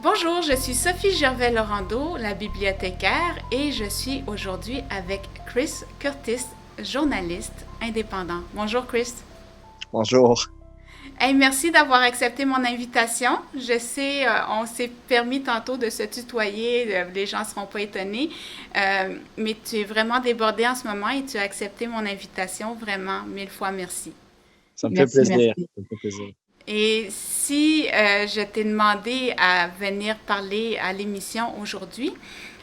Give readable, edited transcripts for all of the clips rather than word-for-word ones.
Bonjour, je suis Sophie Gervais-Laurando, la bibliothécaire, et je suis aujourd'hui avec Chris Curtis, journaliste indépendant. Bonjour Chris. Bonjour. Hey, merci d'avoir accepté mon invitation. Je sais, on s'est permis tantôt de se tutoyer, les gens ne seront pas étonnés, mais tu es vraiment débordé en ce moment et tu as accepté mon invitation. Vraiment, mille fois merci. Ça me fait Merci, plaisir. merci. Ça me fait plaisir. Et si je t'ai demandé à venir parler à l'émission aujourd'hui,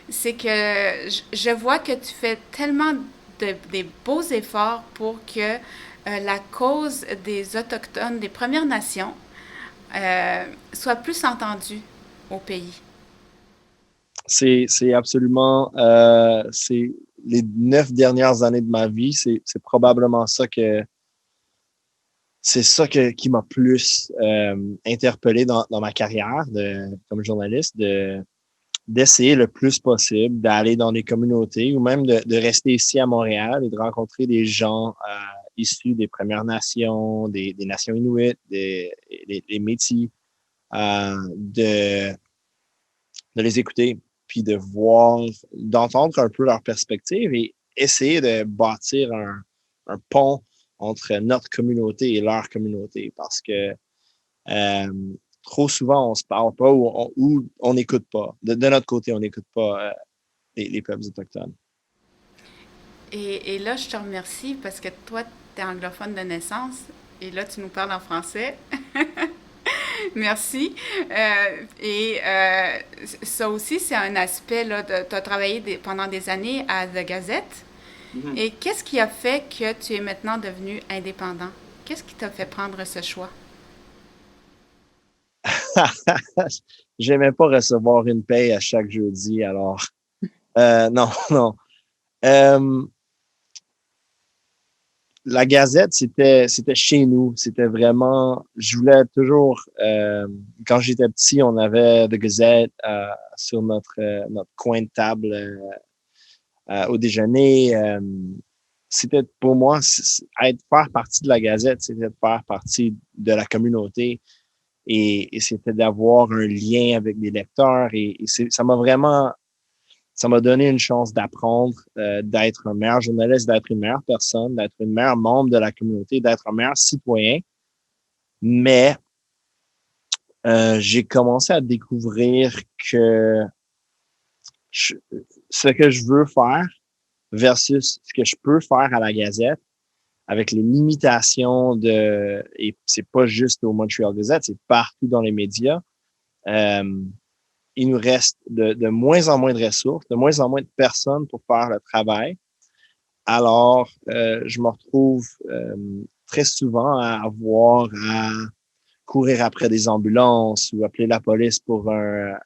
c'est que je vois que tu fais tellement des beaux efforts pour que la cause des Autochtones, des Premières Nations, soit plus entendue au pays. C'est absolument, c'est les 9 dernières années de ma vie, c'est probablement qui m'a plus interpellé dans ma carrière comme journaliste, d'essayer le plus possible d'aller dans les communautés ou même de rester ici à Montréal et de rencontrer des gens issus des Premières Nations, des Nations Inuit, des Métis, de les écouter, puis de voir, d'entendre un peu leur perspective et essayer de bâtir un pont entre notre communauté et leur communauté parce que euh, trop souvent, on se parle pas ou on n'écoute pas. De notre côté, on n'écoute pas les peuples autochtones. Et là, je te remercie parce que toi, tu es anglophone de naissance et là, tu nous parles en français. Merci. Ça aussi, c'est un aspect, là, tu as travaillé pendant des années à The Gazette. Mhm. Et qu'est-ce qui a fait que tu es maintenant devenu indépendant? Qu'est-ce qui t'a fait prendre ce choix? J'aimais pas recevoir une paye à chaque jeudi, alors non, non. Euh, la Gazette, c'était chez nous. C'était vraiment, je voulais toujours, quand j'étais petit, on avait The Gazette sur notre coin de table au déjeuner. C'était pour moi, faire partie de la Gazette, c'était de faire partie de la communauté et c'était d'avoir un lien avec les lecteurs ça m'a vraiment ça m'a donné une chance d'apprendre, d'être un meilleur journaliste, d'être une meilleure personne, d'être une meilleure membre de la communauté, d'être un meilleur citoyen. Mais j'ai commencé à découvrir que je- ce que je veux faire versus ce que je peux faire à la Gazette, avec les limitations et c'est pas juste au Montreal Gazette, c'est partout dans les médias. Euh, il nous reste de moins en moins de ressources, de moins en moins de personnes pour faire le travail. Alors, je me retrouve très souvent à avoir à courir après des ambulances ou appeler la police pour un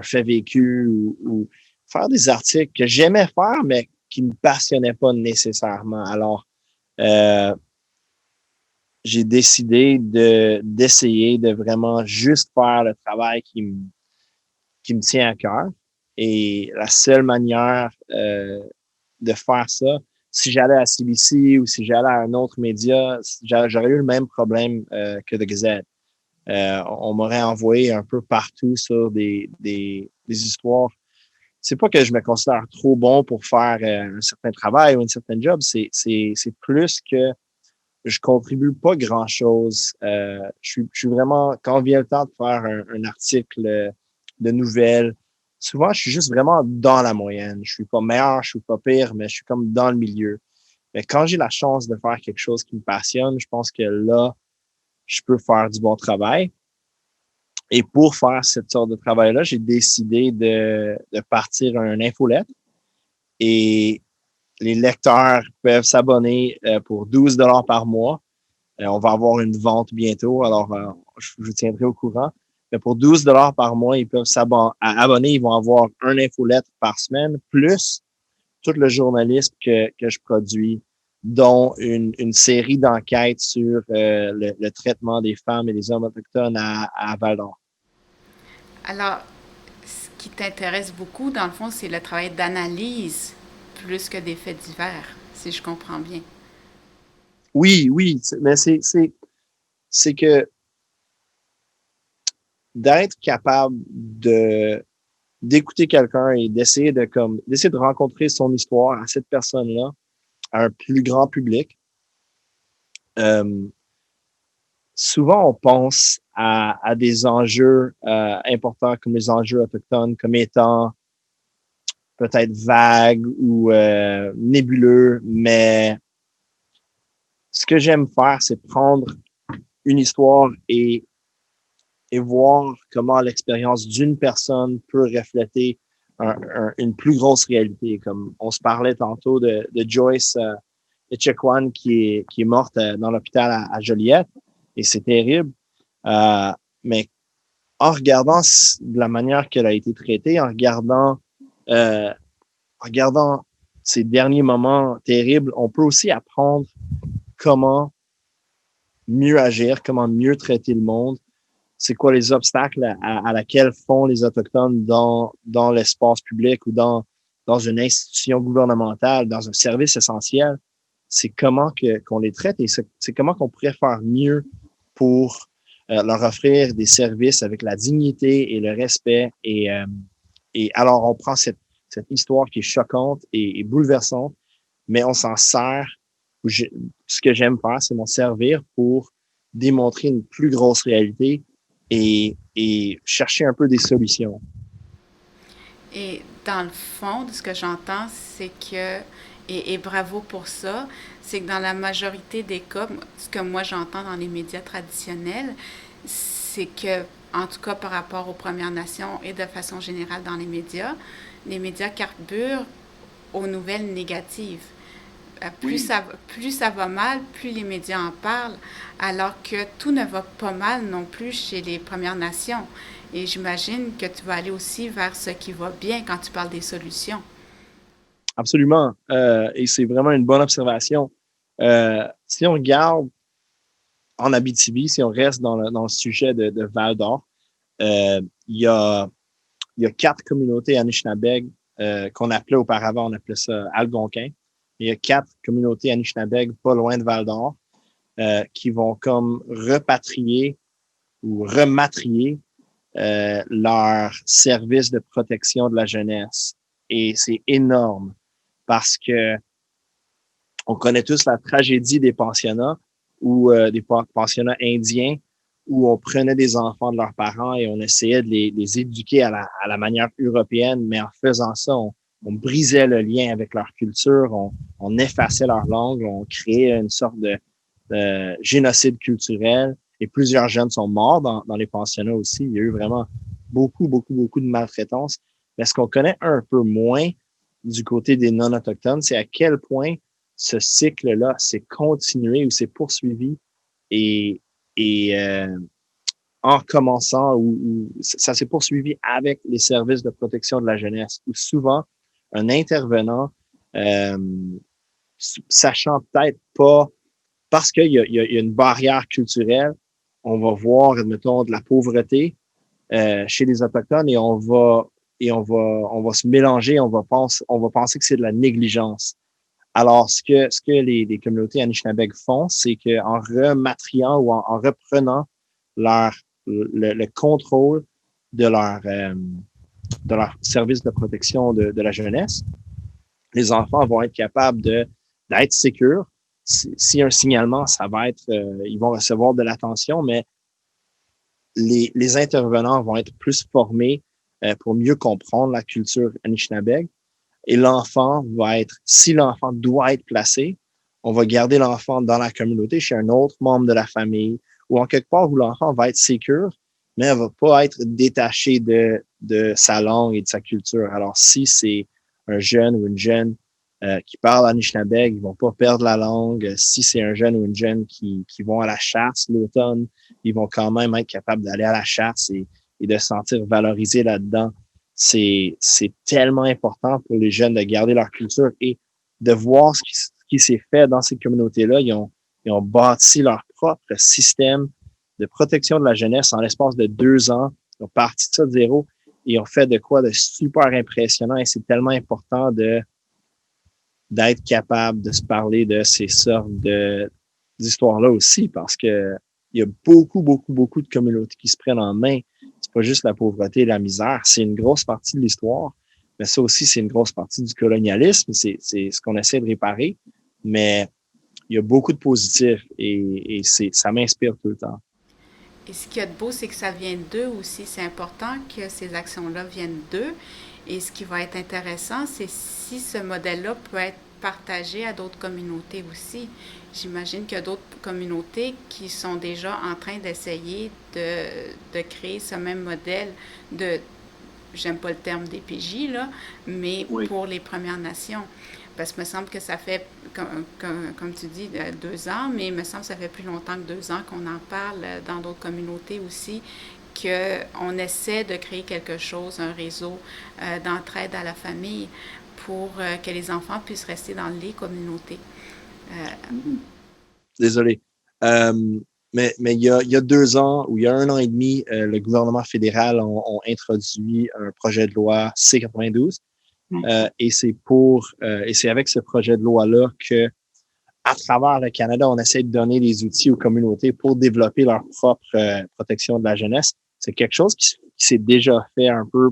fait vécu ou faire des articles que j'aimais faire, mais qui ne me passionnaient pas nécessairement. Alors, euh, j'ai décidé d'essayer de vraiment juste faire le travail qui me tient à cœur. Et la seule manière de faire ça. Si j'allais à CBC ou si j'allais à un autre média, j'aurais eu le même problème que The Gazette. On m'aurait envoyé un peu partout sur des histoires. C'est pas que je me considère trop bon pour faire un certain travail ou un certain job, c'est plus que je contribue pas grand-chose. Je suis vraiment, quand vient le temps de faire un article de nouvelles, souvent, je suis juste vraiment dans la moyenne. Je suis pas meilleur, je suis pas pire, mais je suis comme dans le milieu. Mais quand j'ai la chance de faire quelque chose qui me passionne, je pense que là, je peux faire du bon travail. Et pour faire cette sorte de travail-là, j'ai décidé de partir un infolette et les lecteurs peuvent s'abonner pour 12 $ par mois. On va avoir une vente bientôt, alors je vous tiendrai au courant. Mais pour 12 $ par mois, ils peuvent s'abonner. Ils vont avoir un infolettre par semaine, plus tout le journalisme que je produis, dont une série d'enquêtes sur le traitement des femmes et des hommes autochtones à Val-d'Or. Alors, ce qui t'intéresse beaucoup, dans le fond, c'est le travail d'analyse plus que des faits divers, si je comprends bien. Oui, oui, mais c'est que d'être capable d'écouter quelqu'un et d'essayer de rencontrer son histoire à cette personne-là, à un plus grand public. Euh, Souvent, on pense à des enjeux importants comme les enjeux autochtones comme étant peut-être vagues ou nébuleux, mais ce que j'aime faire, c'est prendre une histoire et voir comment l'expérience d'une personne peut refléter une plus grosse réalité. Comme on se parlait tantôt de Joyce Echequan qui est morte dans l'hôpital à Joliette, et c'est terrible. Mais en regardant de la manière qu'elle a été traitée, euh, en regardant ces derniers moments terribles, on peut aussi apprendre comment mieux agir, comment mieux traiter le monde. C'est quoi les obstacles à laquelle font les Autochtones dans l'espace public ou dans une institution gouvernementale, dans un service essentiel. C'est comment qu'on les traite et c'est comment qu'on pourrait faire mieux pour leur offrir des services avec la dignité et le respect. Et alors, on prend cette histoire qui est choquante et bouleversante, mais on s'en sert. Ce que j'aime faire, c'est m'en servir pour démontrer une plus grosse réalité et chercher un peu des solutions. Et dans le fond, de ce que j'entends, c'est que, et bravo pour ça, c'est que dans la majorité des cas, ce que moi j'entends dans les médias traditionnels, c'est que, en tout cas par rapport aux Premières Nations et de façon générale dans les médias carburent aux nouvelles négatives. Oui, Plus ça va mal, plus les médias en parlent, alors que tout ne va pas mal non plus chez les Premières Nations. Et j'imagine que tu vas aller aussi vers ce qui va bien quand tu parles des solutions. absolument. Et c'est vraiment une bonne observation. Si on regarde en Abitibi, si on reste dans le sujet de Val d'Or, il y a, il y a 4 communautés Anishinabeg qu'on appelait auparavant, on appelait ça Algonquin. Il y a 4 communautés Anishinabeg pas loin de Val d'Or qui vont comme repatrier ou rematrier leur service de protection de la jeunesse. Et c'est énorme parce que on connaît tous la tragédie des pensionnats ou des pensionnats indiens où on prenait des enfants de leurs parents et on essayait de les éduquer à la manière européenne, mais en faisant ça, on brisait le lien avec leur culture, on effaçait leur langue, on créait une sorte de génocide culturel et plusieurs jeunes sont morts dans les pensionnats aussi. Il y a eu vraiment beaucoup de maltraitance. Mais ce qu'on connaît un peu moins du côté des non-autochtones, c'est à quel point ce cycle-là s'est continué ou s'est poursuivi et, et en commençant ou ça s'est poursuivi avec les services de protection de la jeunesse où souvent un intervenant euh, sachant peut-être pas parce qu'il y a une barrière culturelle, on va voir, admettons, de la pauvreté chez les Autochtones et on va se mélanger, on va penser que c'est de la négligence. Alors, ce que les communautés Anishinabeg font, c'est qu'en rematriant ou en reprenant le contrôle de de leur service de protection de la jeunesse, les enfants vont être capables d'être sécures. Si y a un signalement, ça va être, ils vont recevoir de l'attention, mais les intervenants vont être plus formés pour mieux comprendre la culture Anishinabeg. Et l'enfant va être, si l'enfant doit être placé, on va garder l'enfant dans la communauté chez un autre membre de la famille ou en quelque part où l'enfant va être sécure, mais elle va pas être détaché de sa langue et de sa culture. Alors, si c'est un jeune ou une jeune qui parle Anishinabeg, ils vont pas perdre la langue. Si c'est un jeune ou une jeune qui vont à la chasse l'automne, ils vont quand même être capables d'aller à la chasse et de se sentir valorisés là-dedans. C'est tellement important pour les jeunes de garder leur culture et de voir ce qui s'est fait dans ces communautés-là. Ils ont bâti leur propre système de protection de la jeunesse en l'espace de 2 ans. Ils ont parti de ça de zéro et ont fait de quoi de super impressionnant et c'est tellement important d'être capable de se parler de ces sortes d'histoires-là aussi parce que il y a beaucoup de communautés qui se prennent en main. C'est c'est pas juste la pauvreté et la misère, c'est une grosse partie de l'histoire, mais ça aussi, c'est une grosse partie du colonialisme, c'est ce qu'on essaie de réparer, mais il y a beaucoup de positifs et ça m'inspire tout le temps. Et ce qu'il y a de beau, c'est que ça vient d'eux aussi. C'est important que ces actions-là viennent d'eux. Et ce qui va être intéressant, c'est si ce modèle-là peut être partagé à d'autres communautés aussi. J'imagine qu'il y a d'autres communautés qui sont déjà en train d'essayer de créer ce même modèle de, j'aime pas le terme DPJ, là, mais Oui. pour les Premières Nations. Parce que me semble que ça fait, comme tu dis, 2 ans, mais il me semble que ça fait plus longtemps que 2 ans qu'on en parle dans d'autres communautés aussi, qu'on essaie de créer quelque chose, un réseau d'entraide à la famille pour que les enfants puissent rester dans les communautés. Désolé. Euh, mais il y a 2 ans ou il y a 1 an et demi, le gouvernement fédéral ont introduit un projet de loi C-92. Et c'est avec ce projet de loi-là que, à travers le Canada, on essaie de donner des outils aux communautés pour développer leur propre protection de la jeunesse. C'est quelque chose qui s'est déjà fait un peu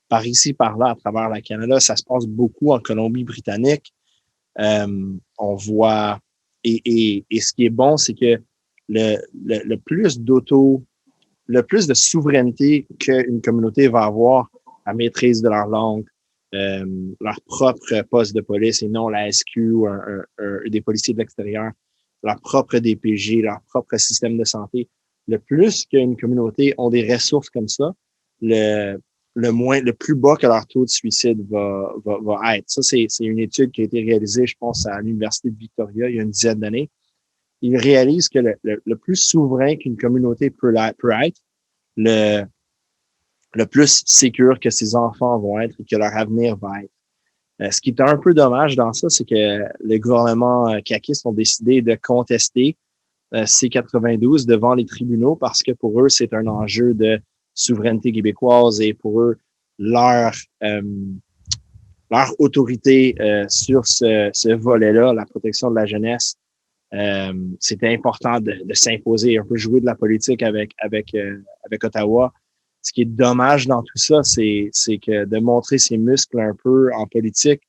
par ici, par là, à travers le Canada. Ça se passe beaucoup en Colombie-Britannique. On voit et ce qui est bon, c'est que le plus le plus de souveraineté qu'une communauté va avoir à maîtrise de leur langue, leur propre poste de police et non la SQ ou des policiers de l'extérieur, leur propre DPG, leur propre système de santé. Le plus qu'une communauté ont des ressources comme ça, le plus bas que leur taux de suicide va être. Ça, c'est une étude qui a été réalisée, je pense, à l'Université de Victoria il y a une dizaine d'années. Ils réalisent que le plus souverain qu'une communauté peut être, le plus sécure que ses enfants vont être et que leur avenir va être. Ce qui est un peu dommage dans ça, c'est que le gouvernement caquiste ont décidé de contester C-92 devant les tribunaux parce que pour eux, c'est un enjeu de souveraineté québécoise et pour eux, leur autorité sur ce volet-là, la protection de la jeunesse, c'était important de s'imposer, un peu jouer de la politique avec Ottawa. Ce qui est dommage dans tout ça, c'est que de montrer ses muscles un peu en politique,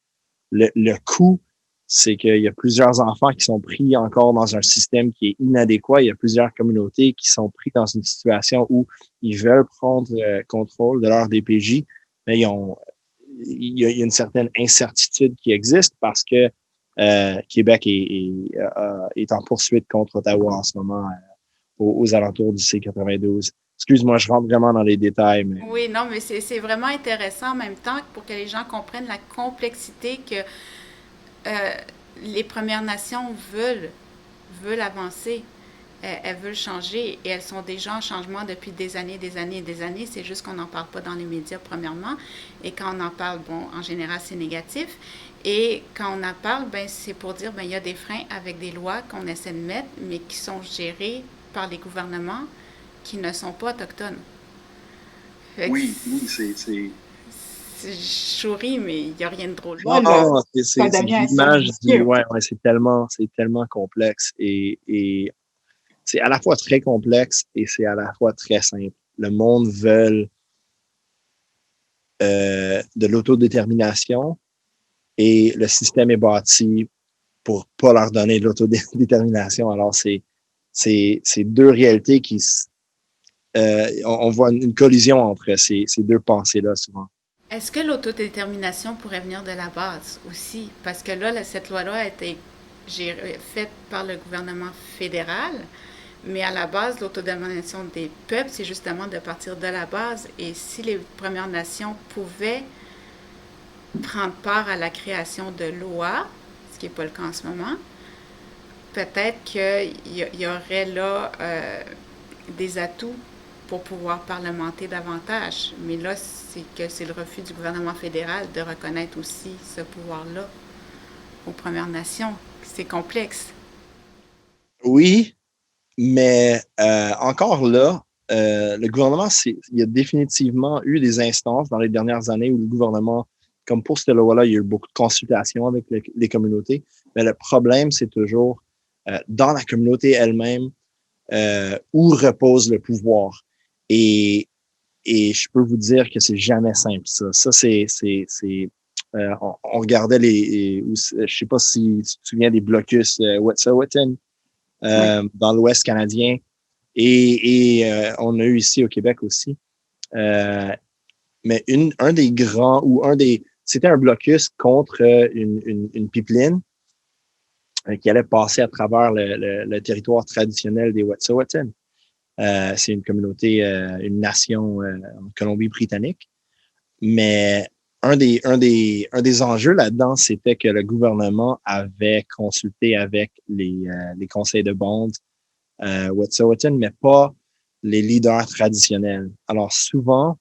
le coût, c'est qu'il y a plusieurs enfants qui sont pris encore dans un système qui est inadéquat. Il y a plusieurs communautés qui sont pris dans une situation où ils veulent prendre contrôle de leur DPJ, mais il y a une certaine incertitude qui existe parce que Québec est en poursuite contre Ottawa en ce moment aux alentours du C-92. Excuse-moi, je rentre vraiment dans les détails, mais Oui, non, mais c'est vraiment intéressant en même temps pour que les gens comprennent la complexité que euh, les Premières Nations veulent avancer. Elles veulent changer et elles sont déjà en changement depuis des années, des années et des années. C'est juste qu'on n'en parle pas dans les médias, premièrement. Et quand on en parle, bon, en général, c'est négatif. Et quand on en parle, ben, c'est pour dire, ben, il y a des freins avec des lois qu'on essaie de mettre, mais qui sont gérées par les gouvernements qui ne sont pas autochtones. Fait que oui, je souris, mais il n'y a rien de drôle. Ouais, non, ça c'est devient l'image du, vicieux. ouais, c'est tellement complexe et c'est à la fois très complexe et c'est à la fois très simple. Le monde veut de l'autodétermination et le système est bâti pour pas leur donner de l'autodétermination. Alors, c'est deux réalités qui, on voit une collision entre ces deux pensées-là souvent. Est-ce que l'autodétermination pourrait venir de la base aussi? Parce que là, cette loi-là a été faite par le gouvernement fédéral, mais à la base, l'autodétermination des peuples, c'est justement de partir de la base. Et si les Premières Nations pouvaient prendre part à la création de lois, ce qui n'est pas le cas en ce moment, peut-être qu'il y aurait là des atouts pour pouvoir parlementer davantage. Mais là, c'est le refus du gouvernement fédéral de reconnaître aussi ce pouvoir-là aux Premières Nations. C'est complexe. Oui, mais encore là, le gouvernement, il y a définitivement eu des instances dans les dernières années où le gouvernement, comme pour cette loi-là, il y a eu beaucoup de consultations avec les communautés. Mais le problème, c'est toujours dans la communauté elle-même où repose le pouvoir. Et Et je peux vous dire que c'est jamais simple, ça. Ça, on regardait je sais pas si tu te souviens des blocus Wet'suwet'en Oui. dans l'Ouest canadien. Et on a eu ici au Québec aussi. Mais un des grands, c'était un blocus contre une pipeline qui allait passer à travers le territoire traditionnel des Wet'suwet'en. C'est une communauté, une nation en Colombie-Britannique. Mais un des enjeux là-dedans, c'était que le gouvernement avait consulté avec les conseils de bande Wet'suwet'en, mais pas les leaders traditionnels. Alors souvent,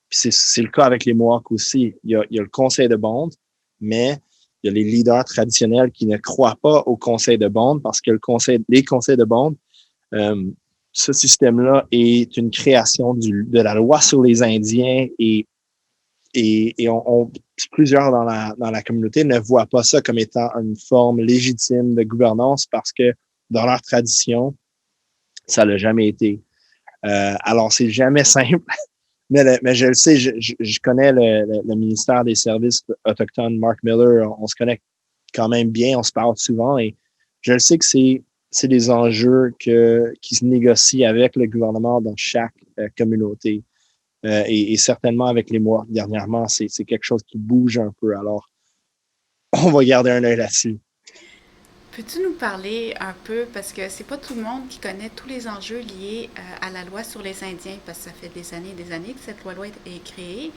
c'est le cas avec les Mohawks aussi, il y a le conseil de bande, mais il y a les leaders traditionnels qui ne croient pas au conseil de bande parce que les conseils de bande, euh, ce système-là est une création de la loi sur les Indiens et plusieurs dans la communauté ne voient pas ça comme étant une forme légitime de gouvernance parce que dans leur tradition, ça l'a jamais été. Alors, c'est jamais simple, mais je le sais, je connais le ministère des Services autochtones, Mark Miller, on se connaît quand même bien, on se parle souvent et je le sais que c'est des enjeux qui se négocient avec le gouvernement dans chaque communauté. Et certainement avec les mois dernièrement, c'est quelque chose qui bouge un peu. Alors, on va garder un œil là-dessus. Peux-tu nous parler un peu, parce que c'est pas tout le monde qui connaît tous les enjeux liés à la loi sur les Indiens, parce que ça fait des années et des années que cette loi est créée.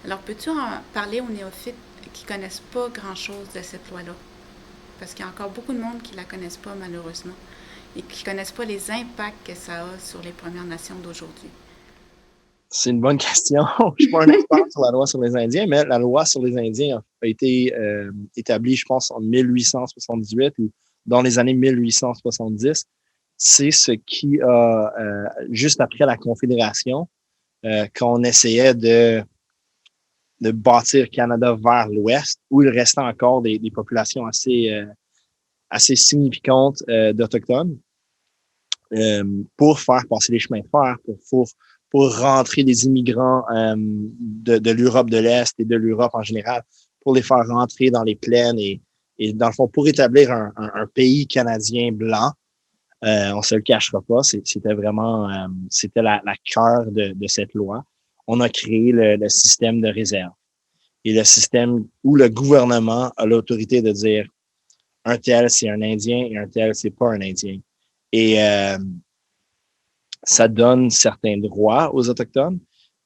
Alors, peux-tu en parler aux néophytes qui connaissent pas grand-chose de cette loi-là? Parce qu'il y a encore beaucoup de monde qui la connaissent pas, malheureusement, et qui connaissent pas les impacts que ça a sur les Premières Nations d'aujourd'hui. C'est une bonne question. Je ne suis pas un expert sur la loi sur les Indiens, mais la loi sur les Indiens a été établie, je pense, en 1878 ou dans les années 1870. C'est ce qui a, juste après la Confédération, quand on essayait de bâtir Canada vers l'ouest, où il restait encore des populations assez significantes d'Autochtones, pour faire passer les chemins de fer, pour rentrer des immigrants de l'Europe de l'Est et de l'Europe en général, pour les faire rentrer dans les plaines et dans le fond, pour établir un pays canadien blanc. On se le cachera pas, c'était vraiment, c'était la cœur de cette loi. On a créé le système de réserve et le système où le gouvernement a l'autorité de dire un tel c'est un Indien et un tel c'est pas un Indien. Et ça donne certains droits aux Autochtones,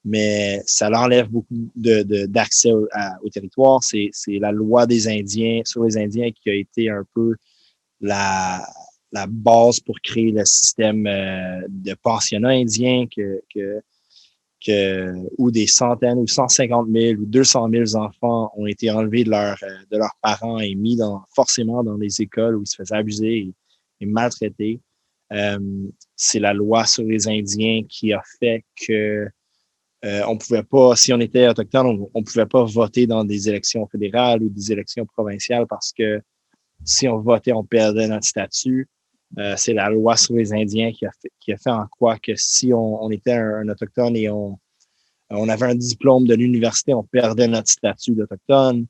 mais ça l'enlève beaucoup d'accès au territoire. C'est la loi des Indiens sur les Indiens qui a été un peu la, la base pour créer le système de pensionnat indien où des centaines ou 150 000 ou 200 000 enfants ont été enlevés de leurs parents et mis forcément dans des écoles où ils se faisaient abuser et maltraiter. C'est la loi sur les Indiens qui a fait que on pouvait pas, si on était autochtone, on pouvait pas voter dans des élections fédérales ou des élections provinciales parce que si on votait, on perdait notre statut. C'est la loi sur les Indiens qui a fait en quoi que si on était un autochtone et on avait un diplôme de l'université, on perdait notre statut d'autochtone.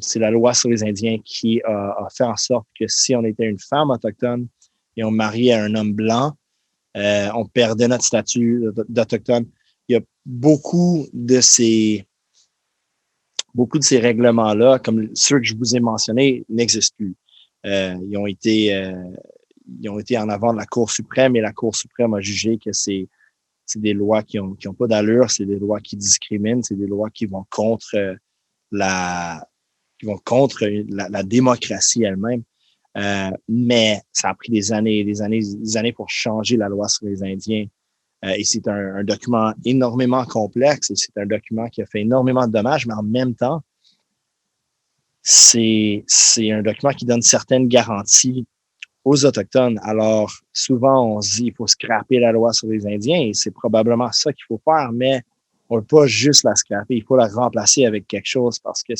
C'est la loi sur les Indiens qui a fait en sorte que si on était une femme autochtone et on mariait un homme blanc, on perdait notre statut d'autochtone. Il y a beaucoup de ces règlements-là, comme ceux que je vous ai mentionnés, n'existent plus. Ils ont été en avant de la Cour suprême et la Cour suprême a jugé que c'est des lois qui ont pas d'allure, c'est des lois qui discriminent, c'est des lois qui vont contre la démocratie elle-même. Mais ça a pris des années pour changer la loi sur les Indiens. Et c'est un document énormément complexe et c'est un document qui a fait énormément de dommages, mais en même temps, c'est un document qui donne certaines garanties aux Autochtones. Alors, souvent, on se dit qu'il faut scraper la loi sur les Indiens et c'est probablement ça qu'il faut faire, mais on ne peut pas juste la scraper, il faut la remplacer avec quelque chose parce que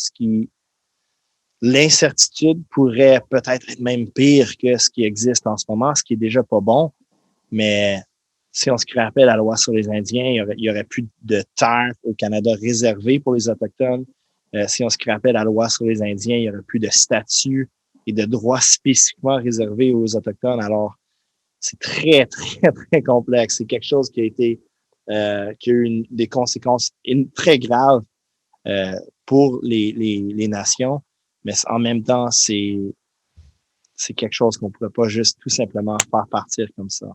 l'incertitude pourrait peut-être être même pire que ce qui existe en ce moment, ce qui est déjà pas bon, mais si on scrapait la loi sur les Indiens, il y aurait plus de terres au Canada réservées pour les Autochtones. Si on scrapait la loi sur les Indiens, il y aurait plus de statuts et de droits spécifiquement réservés aux Autochtones. Alors, c'est très, très, très complexe. C'est quelque chose qui a eu des conséquences très graves pour les nations, mais en même temps, c'est quelque chose qu'on ne pourrait pas juste tout simplement faire partir comme ça.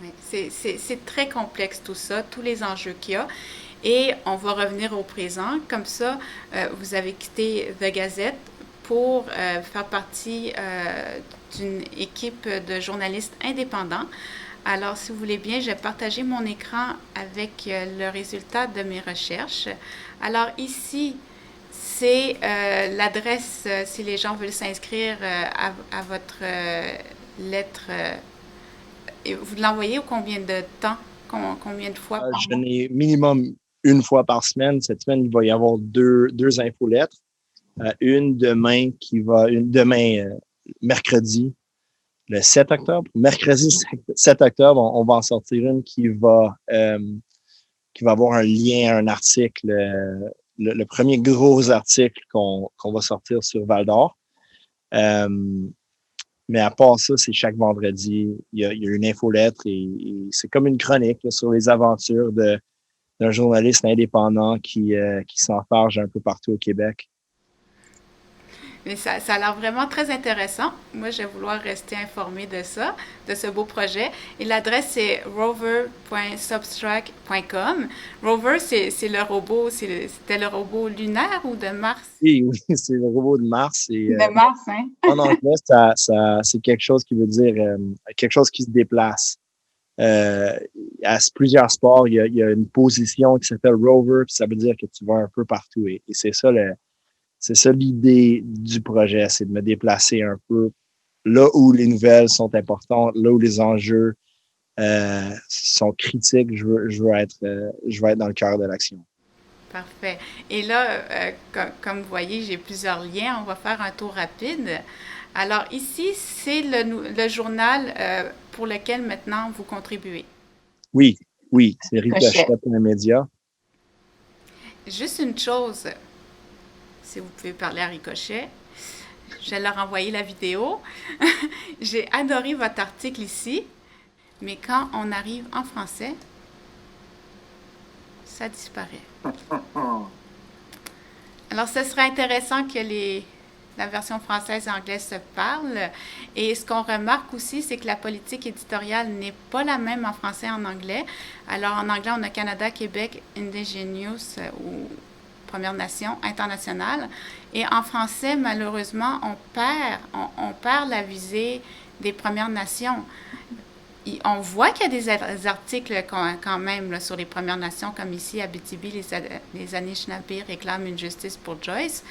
Oui, c'est très complexe tout ça, tous les enjeux qu'il y a. Et on va revenir au présent. Comme ça, vous avez quitté The Gazette pour faire partie d'une équipe de journalistes indépendants. Alors, si vous voulez bien, je vais partager mon écran avec le résultat de mes recherches. Alors ici, c'est l'adresse si les gens veulent s'inscrire à votre lettre. Et vous l'envoyez au combien de temps, combien de fois par Je mois? n'ai minimum une fois par semaine. Cette semaine, il va y avoir deux infolettres. Une demain, mercredi, le 7 octobre. Mercredi 7 octobre, on va en sortir une qui va avoir un lien à un article, le premier gros article qu'on va sortir sur Val d'Or. Mais à part ça, c'est chaque vendredi, il y a une infolettre et c'est comme une chronique là, sur les aventures d'un journaliste indépendant qui s'enfarge un peu partout au Québec. Mais ça a l'air vraiment très intéressant. Moi, je vais vouloir rester informée de ça, de ce beau projet. Et l'adresse, c'est rover.substract.com. Rover, c'est le robot, c'était le robot lunaire ou de Mars? Oui, oui, c'est le robot de Mars. De Mars, hein? En anglais, c'est quelque chose qui veut dire quelque chose qui se déplace. À plusieurs sports, il y a une position qui s'appelle rover, puis ça veut dire que tu vas un peu partout. Et c'est ça l'idée du projet, c'est de me déplacer un peu là où les nouvelles sont importantes, là où les enjeux sont critiques. Je veux être dans le cœur de l'action. Parfait. Et là, comme vous voyez, j'ai plusieurs liens. On va faire un tour rapide. Alors ici, c'est le journal pour lequel maintenant vous contribuez. Oui, oui, c'est Ricochet. Ricochet pour les médias. Juste une chose, si vous pouvez parler à Ricochet, je vais leur envoyer la vidéo. J'ai adoré votre article ici, mais quand on arrive en français, ça disparaît. Alors, ce serait intéressant que la version française et anglaise se parlent. Et ce qu'on remarque aussi, c'est que la politique éditoriale n'est pas la même en français et en anglais. Alors, en anglais, on a Canada, Québec, Indigenous ou Première Nation, internationale. Et en français, malheureusement, on perd la visée des Premières Nations. On voit qu'il y a des articles quand même là, sur les Premières Nations, comme ici à Abitibi, les Anishinaabe réclament une justice pour Joyce.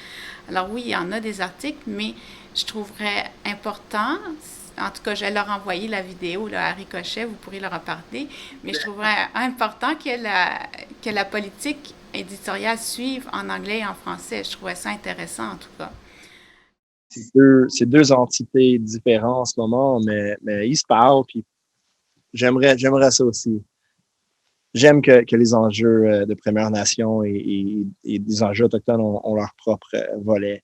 Alors oui, il y en a des articles, mais je trouverais important, en tout cas, je vais leur envoyer la vidéo là, à Ricochet, vous pourrez leur en parler, mais je trouverais important que la politique éditoriale suive en anglais et en français. Je trouvais ça intéressant, en tout cas. C'est deux entités différentes en ce moment, mais ils se parlent, puis j'aimerais ça aussi. J'aime que les enjeux de Première Nation et des enjeux autochtones ont leur propre volet.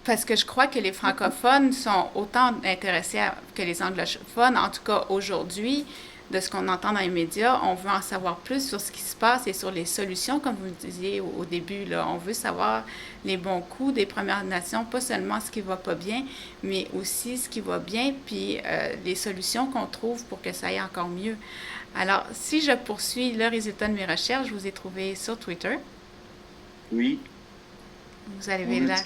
Parce que je crois que les francophones sont autant intéressés que les anglophones, en tout cas aujourd'hui, de ce qu'on entend dans les médias. On veut en savoir plus sur ce qui se passe et sur les solutions, comme vous le disiez au début. Là. On veut savoir les bons coups des Premières Nations, pas seulement ce qui va pas bien, mais aussi ce qui va bien, puis les solutions qu'on trouve pour que ça aille encore mieux. Alors, si je poursuis le résultat de mes recherches, je vous ai trouvé sur Twitter. Oui. Vous avez l'air,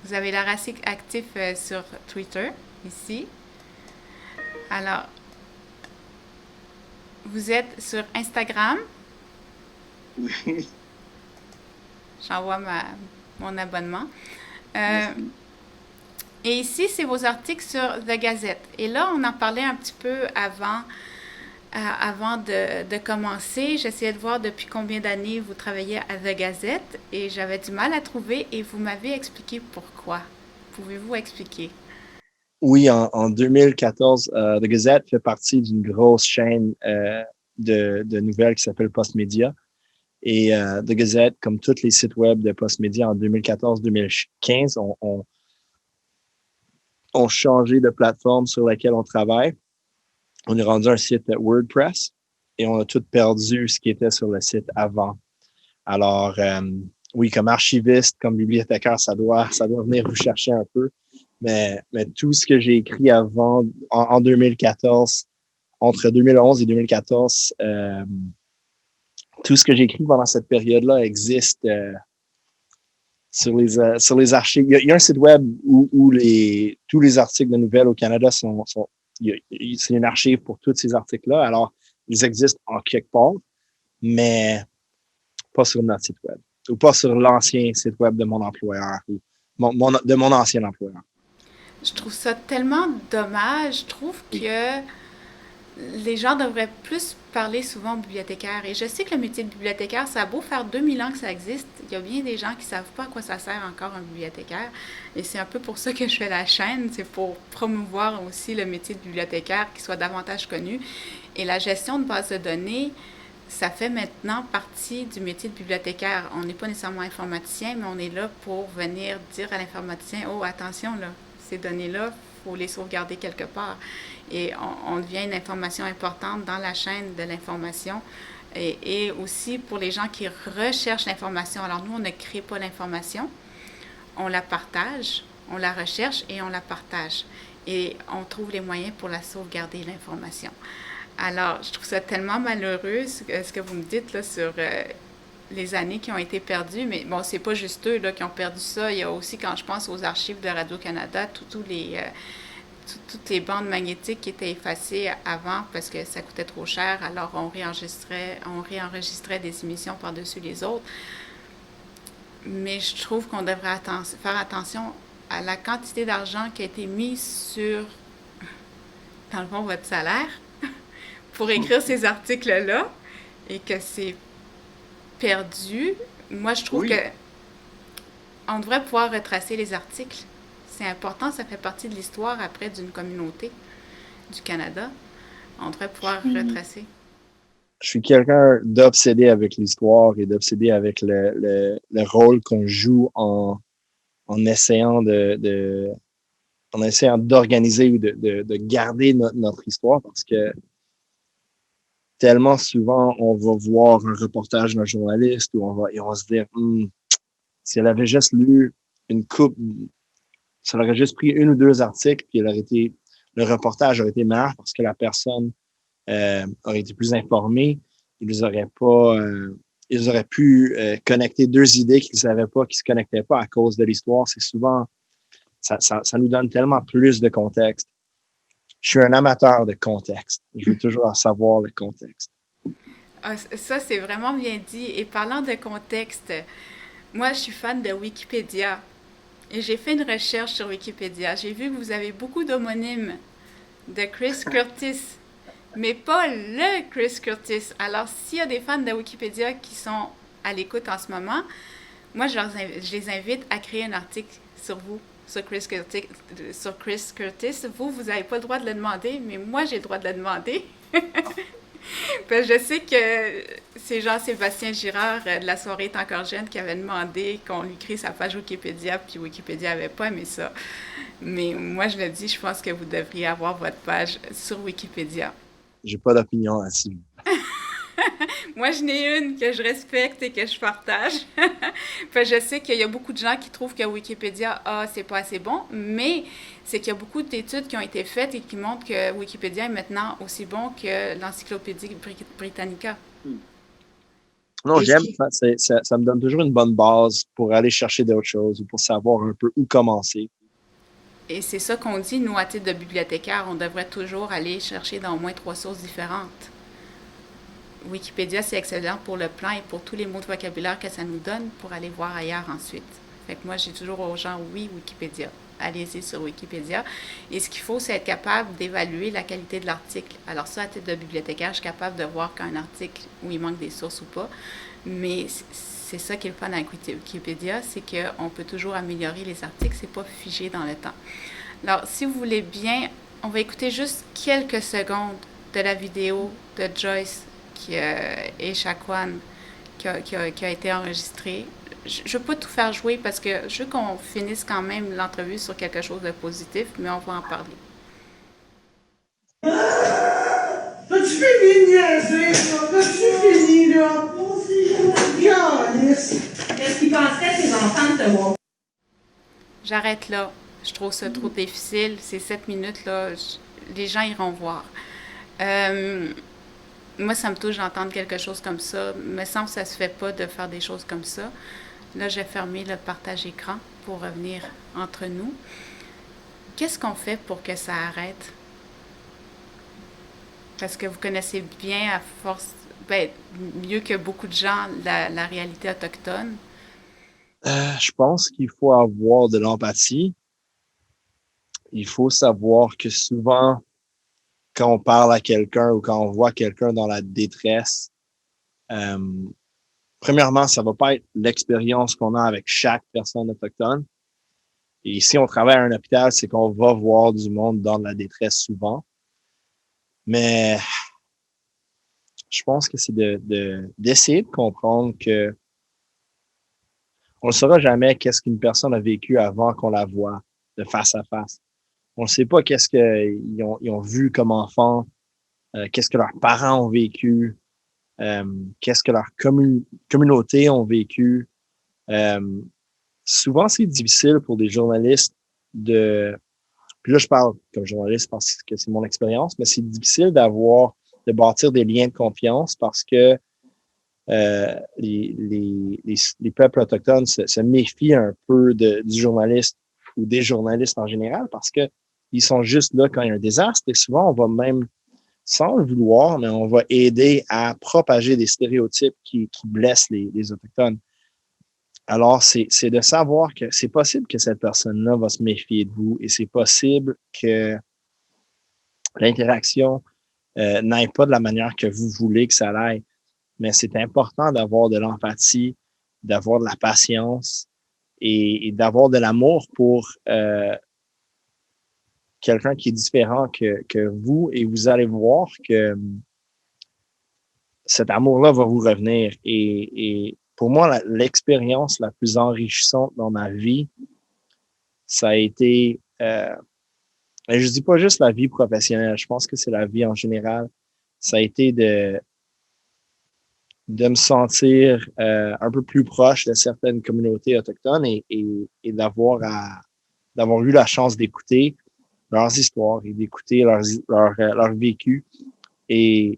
vous avez l'air assez actif sur Twitter, ici. Alors, vous êtes sur Instagram. Oui. J'envoie mon abonnement. Et ici, c'est vos articles sur The Gazette. Et là, on en parlait un petit peu avant de commencer. J'essayais de voir depuis combien d'années vous travaillez à The Gazette et j'avais du mal à trouver et vous m'avez expliqué pourquoi. Pouvez-vous expliquer? Oui, en 2014, The Gazette fait partie d'une grosse chaîne de nouvelles qui s'appelle Postmedia. Et The Gazette, comme tous les sites web de Postmedia en 2014-2015, ont changé de plateforme sur laquelle on travaille. On est rendu un site WordPress et on a tout perdu ce qui était sur le site avant. Alors, oui, comme archiviste, comme bibliothécaire, ça doit venir vous chercher un peu. Mais tout ce que j'ai écrit avant, en 2014, entre 2011 et 2014, tout ce que j'ai écrit pendant cette période-là existe sur les archives. Il y a un site web où tous les articles de nouvelles au Canada c'est une archive pour tous ces articles-là. Alors, ils existent en quelque part, mais pas sur notre site web ou pas sur l'ancien site web de mon employeur ou de mon ancien employeur. Je trouve ça tellement dommage. Je trouve que les gens devraient plus parler souvent aux bibliothécaires. Et je sais que le métier de bibliothécaire, ça a beau faire 2000 ans que ça existe, il y a bien des gens qui ne savent pas à quoi ça sert encore un bibliothécaire. Et c'est un peu pour ça que je fais la chaîne, c'est pour promouvoir aussi le métier de bibliothécaire, qui soit davantage connu. Et la gestion de bases de données, ça fait maintenant partie du métier de bibliothécaire. On n'est pas nécessairement informaticien, mais on est là pour venir dire à l'informaticien, oh, attention, là, ces données-là, il faut les sauvegarder quelque part. Et on devient une information importante dans la chaîne de l'information. Et aussi pour les gens qui recherchent l'information. Alors nous, on ne crée pas l'information, on la partage, on la recherche et on la partage. Et on trouve les moyens pour la sauvegarder, l'information. Alors, je trouve ça tellement malheureux, ce que vous me dites là, sur les années qui ont été perdues. Mais bon, c'est pas juste eux là, qui ont perdu ça. Il y a aussi, quand je pense aux archives de Radio-Canada, toutes les bandes magnétiques qui étaient effacées avant parce que ça coûtait trop cher. Alors, on réenregistrait des émissions par-dessus les autres. Mais je trouve qu'on devrait faire attention à la quantité d'argent qui a été mise sur, dans le fond, votre salaire pour écrire ces articles-là et que c'est perdu. Moi, je trouve que on devrait pouvoir retracer les articles. C'est important, ça fait partie de l'histoire après d'une communauté du Canada. On devrait pouvoir retracer. Je suis quelqu'un d'obsédé avec l'histoire et d'obsédé avec le rôle qu'on joue en essayant en essayant d'organiser ou de garder notre histoire parce que tellement souvent, on va voir un reportage d'un journaliste et on va se dire, si elle avait juste lu une coupe, si elle aurait juste pris une ou deux articles, puis le reportage aurait été meilleur parce que la personne aurait été plus informée. Ils auraient pu connecter deux idées qu'ils ne savaient pas, qui ne se connectaient pas à cause de l'histoire. C'est souvent, ça nous donne tellement plus de contexte. Je suis un amateur de contexte. Je veux toujours savoir le contexte. Ah, ça, c'est vraiment bien dit. Et parlant de contexte, moi, je suis fan de Wikipédia. Et j'ai fait une recherche sur Wikipédia. J'ai vu que vous avez beaucoup d'homonymes de Chris Curtis, mais pas le Chris Curtis. Alors, s'il y a des fans de Wikipédia qui sont à l'écoute en ce moment, moi, je les invite à créer un article sur vous, sur Chris Curtis. Vous n'avez pas le droit de le demander, mais moi, j'ai le droit de le demander. Parce que je sais que c'est Jean-Sébastien Girard de La soirée est encore jeune qui avait demandé qu'on lui crée sa page Wikipédia, puis Wikipédia n'avait pas aimé ça. Mais moi, je le dis, je pense que vous devriez avoir votre page sur Wikipédia. J'ai pas d'opinion là-dessus. Moi, je n'ai une que je respecte et que je partage. Enfin, je sais qu'il y a beaucoup de gens qui trouvent que Wikipédia, c'est pas assez bon, mais c'est qu'il y a beaucoup d'études qui ont été faites et qui montrent que Wikipédia est maintenant aussi bon que l'Encyclopédie Britannica. Non, j'aime. Ça me donne toujours une bonne base pour aller chercher d'autres choses ou pour savoir un peu où commencer. Et c'est ça qu'on dit, nous, à titre de bibliothécaire, on devrait toujours aller chercher dans au moins 3 sources différentes. Wikipédia, c'est excellent pour le plan et pour tous les mots de vocabulaire que ça nous donne pour aller voir ailleurs ensuite. Fait que moi, j'ai toujours aux gens, oui, Wikipédia. Allez-y sur Wikipédia. Et ce qu'il faut, c'est être capable d'évaluer la qualité de l'article. Alors ça, à titre de bibliothécaire, je suis capable de voir quand un article où il manque des sources ou pas. Mais c'est ça qui est le fun avec Wikipédia, c'est qu'on peut toujours améliorer les articles, c'est pas figé dans le temps. Alors, si vous voulez bien, on va écouter juste quelques secondes de la vidéo de Joyce et Shaquan qui a été enregistrée. Je ne veux pas tout faire jouer parce que je veux qu'on finisse quand même l'entrevue sur quelque chose de positif, mais on va en parler. T'as-tu fini de niaiser, là? T'as-tu fini, là? Qu'est-ce qu'ils penseraient, ces enfants, de te voir? J'arrête là. Je trouve ça trop difficile. Ces 7 minutes-là, les gens iront voir. Moi, ça me touche d'entendre quelque chose comme ça. Il me semble que ça se fait pas de faire des choses comme ça. Là, j'ai fermé le partage écran pour revenir entre nous. Qu'est-ce qu'on fait pour que ça arrête? Parce que vous connaissez bien, à force, mieux que beaucoup de gens, la réalité autochtone. Je pense qu'il faut avoir de l'empathie. Il faut savoir que souvent, quand on parle à quelqu'un ou quand on voit quelqu'un dans la détresse, premièrement, ça va pas être l'expérience qu'on a avec chaque personne autochtone. Et si on travaille à un hôpital, c'est qu'on va voir du monde dans de la détresse souvent. Mais je pense que c'est d'essayer de comprendre que on ne saura jamais qu'est-ce qu'une personne a vécu avant qu'on la voit de face à face. On ne sait pas qu'est-ce qu'ils ont vu comme enfant, qu'est-ce que leurs parents ont vécu, qu'est-ce que leur communauté ont vécu. Souvent, c'est difficile pour des journalistes puis là, je parle comme journaliste parce que c'est mon expérience, mais c'est difficile de bâtir des liens de confiance parce que les peuples autochtones se méfient un peu du journaliste ou des journalistes en général parce que ils sont juste là quand il y a un désastre et souvent on va même, sans le vouloir, mais on va aider à propager des stéréotypes qui blessent les Autochtones. Alors, c'est de savoir que c'est possible que cette personne-là va se méfier de vous et c'est possible que l'interaction n'aille pas de la manière que vous voulez que ça aille. Mais c'est important d'avoir de l'empathie, d'avoir de la patience et d'avoir de l'amour pour quelqu'un qui est différent que vous et vous allez voir que cet amour-là va vous revenir. Et pour moi, l'expérience la plus enrichissante dans ma vie, ça a été, je dis pas juste la vie professionnelle, je pense que c'est la vie en général. Ça a été de me sentir un peu plus proche de certaines communautés autochtones et d'avoir eu la chance d'écouter leurs histoires et d'écouter leur vécu et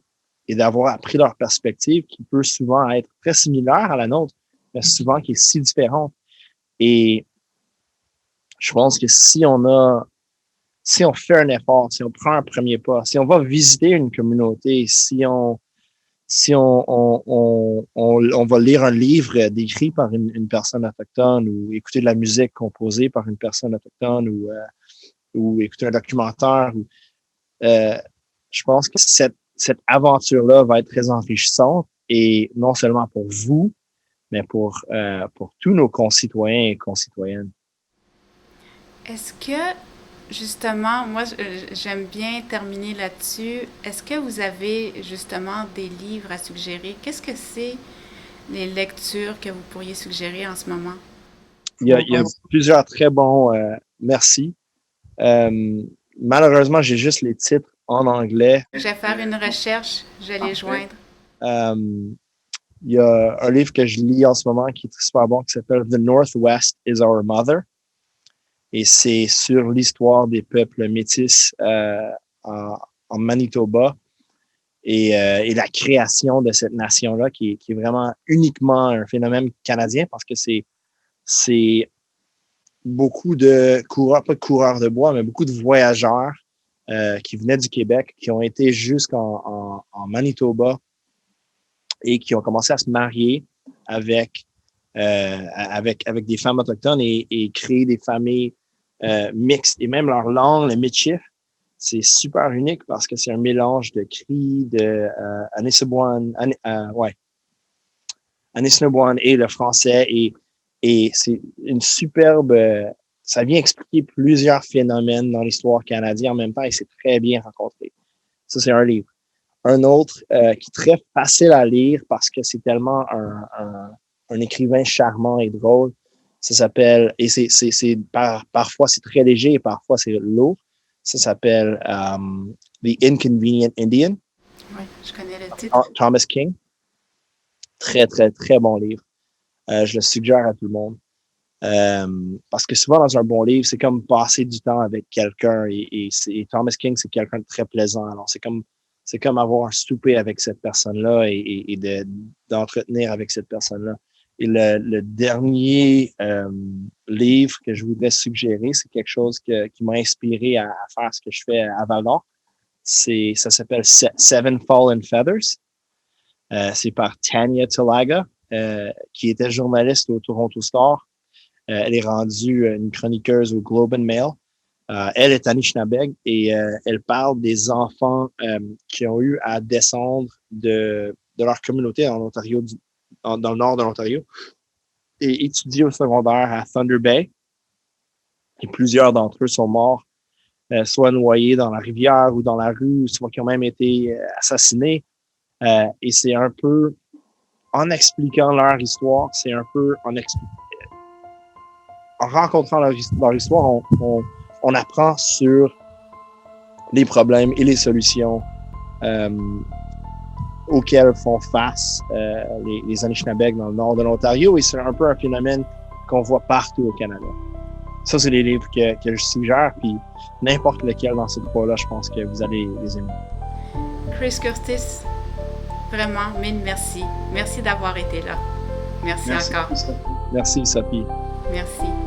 d'avoir appris leur perspective qui peut souvent être très similaire à la nôtre, mais souvent qui est si différente. Et je pense que si on fait un effort, si on prend un premier pas, si on va visiter une communauté, si on va lire un livre décrit par une personne autochtone ou écouter de la musique composée par une personne autochtone ou écouter un documentaire, je pense que cette aventure-là va être très enrichissante et non seulement pour vous, mais pour tous nos concitoyens et concitoyennes. Est-ce que, justement, moi, j'aime bien terminer là-dessus. Est-ce que vous avez justement des livres à suggérer? Qu'est-ce que c'est les lectures que vous pourriez suggérer en ce moment? Il y a plusieurs très bons merci. Malheureusement, j'ai juste les titres en anglais. Je vais faire une recherche, je vais les joindre. Il y a un livre que je lis en ce moment qui est super bon, qui s'appelle The Northwest is Our Mother. Et c'est sur l'histoire des peuples métis en Manitoba et la création de cette nation-là qui est vraiment uniquement un phénomène canadien parce que c'est beaucoup de coureurs, pas de coureurs de bois, mais beaucoup de voyageurs qui venaient du Québec, qui ont été jusqu'en Manitoba et qui ont commencé à se marier avec des femmes autochtones et créer des familles mixtes. Et même leur langue, le Michif, c'est super unique parce que c'est un mélange de cris, de Anisabouan, Anishinaabemowin et le français. Et c'est une superbe... ça vient expliquer plusieurs phénomènes dans l'histoire canadienne en même temps et c'est très bien rencontré. Ça, c'est un livre. Un autre qui est très facile à lire parce que c'est tellement un écrivain charmant et drôle. Ça s'appelle... Et parfois, c'est très léger et parfois, c'est lourd. Ça s'appelle The Inconvenient Indian. Oui, je connais le titre. Thomas King. Très, très, très bon livre. Je le suggère à tout le monde. Parce que souvent, dans un bon livre, c'est comme passer du temps avec quelqu'un. Et Thomas King, c'est quelqu'un de très plaisant. Alors, c'est comme avoir un souper avec cette personne-là et d'entretenir avec cette personne-là. Et le dernier livre que je voudrais suggérer, c'est quelque chose qui m'a inspiré à faire ce que je fais à Val-d'Or. Ça s'appelle Seven Fallen Feathers. C'est par Tanya Talaga, qui était journaliste au Toronto Star. Elle est rendue une chroniqueuse au Globe and Mail. Elle est Anishinabeg et elle parle des enfants qui ont eu à descendre de leur communauté en Ontario, dans le nord de l'Ontario, et étudier au secondaire à Thunder Bay. Et plusieurs d'entre eux sont morts, soit noyés dans la rivière ou dans la rue, soit qui ont même été assassinés. Et c'est un peu, en expliquant leur histoire, c'est un peu en rencontrant leur histoire, on apprend sur les problèmes et les solutions auxquels font face les Anishinabeg dans le nord de l'Ontario. Et c'est un peu un phénomène qu'on voit partout au Canada. Ça, c'est les livres que je suggère. Puis n'importe lequel dans ces trois-là, je pense que vous allez les aimer. Chris Curtis, vraiment, mille merci. Merci d'avoir été là. Merci encore. Merci, Sophie. Merci.